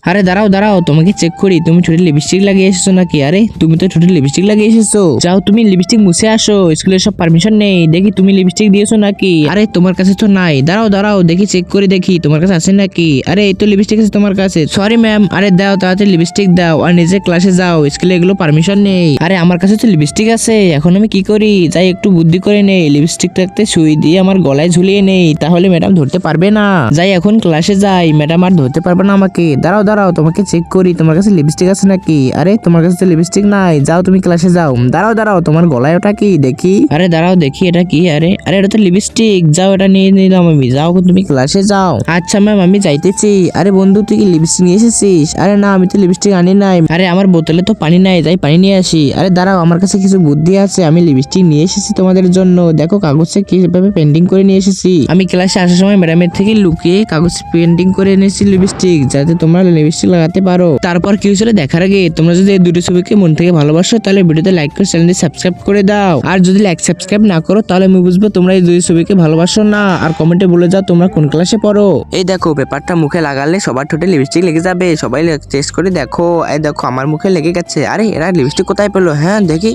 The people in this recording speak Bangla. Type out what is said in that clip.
আরে দাঁড়াও দাঁড়াও, তোমাকে চেক করি, তুমি ঠোঁটে লিপস্টিক লাগিয়ে এসেছো নাকি? আরে তুমি তো ঠোঁটে লিপস্টিক লাগিয়ে এসেছো, যাও তুমি লিপস্টিক মুছে আসো, স্কুলের সব পারমিশন নেই, দেখি তুমি লিপস্টিক দিয়েছো নাকি? আরে তোমার কাছে তো নাই, দাঁড়াও দাঁড়াও দেখি চেক করে দেখি তোমার কাছে আছে নাকি। আরে এই তো লিপস্টিক আছে তোমার কাছে, সরি ম্যাম। আরে দাও তাড়াতাড়ি লিপস্টিক দাও আর নিজে ক্লাসে যাও, স্কুলে এগুলো পারমিশন নেই। আরে আমার কাছে তো লিপস্টিক আছে, এখন আমি কি করি? যাই একটু বুদ্ধি করে নেই, লিপস্টিকটাতে সুই দিয়ে আমার গলায় ঝুলিয়ে নেই, তাহলে ম্যাডাম ধরতে পারবে না। যাই এখন ক্লাসে যাই, ম্যাডাম আর ধরতে পারবে না আমাকে। দাঁড়াও দাঁড়াও তোমাকে চেক করি তোমার কাছে লিপস্টিক আছে নাকি। আরে তোমার কাছে তো লিপস্টিক নাই, যাও তুমি ক্লাসে যাও। দাঁড়াও দাঁড়াও তোমার গলায় ওটা কি দেখি। আরে দাঁড়াও দেখি এটা কি। আরে আরে এটা তো লিপস্টিক, যাও এটা নিয়ে নিলাম আমি, যাও তুমি ক্লাসে যাও। আচ্ছা ম্যাম আমি যাইতেছি। আরে বন্ধু তুই কি লিপস্টিক নিয়ে এসেছিস? আরে না আমি তো লিপস্টিক আনি নাই। আরে আমার বোতলে তো পানি নাই, যাই পানি নিয়ে আসি। আরে দাঁড়াও আমার কাছে কিছু বুদ্ধি আছে, আমি লিপস্টিক নিয়ে এসেছি তোমাদের জন্য, দেখো কাগজে কিভাবে পেন্টিং করে নিয়ে এসেছি। আমি ক্লাসে আসার সময় ম্যাডামের থেকে লুকিয়ে কাগজে পেন্টিং করে এনেছি লিপস্টিক, যাতে তোমরা লিপস্টিক লাগাতে পারো। তারপর কি হয়েছিল দেখার আগে তোমরা যদি এই দুটো ছবিকে মন থেকে ভালোবাসো তাহলে ভিডিওতে লাইক করে চ্যানেলটি সাবস্ক্রাইব করে দাও, আর যদি লাইক সাবস্ক্রাইব না করো তাহলে আমি বুঝবো তোমরা এই দুই ছবিকে ভালোবাসো না। আর কমেন্টে বলে যাও তোমরা কোন ক্লাসে পড়ো। এই দেখো পেপারটা মুখে লাগালে সবার ঠোঁটে লিপস্টিক লেগে যাবে, সবাই টেস্ট করে দেখো। এই দেখো আমার মুখে লেগে গেছে। আরে এরা লিপস্টিক কোথায় পেলো? হ্যাঁ দেখি।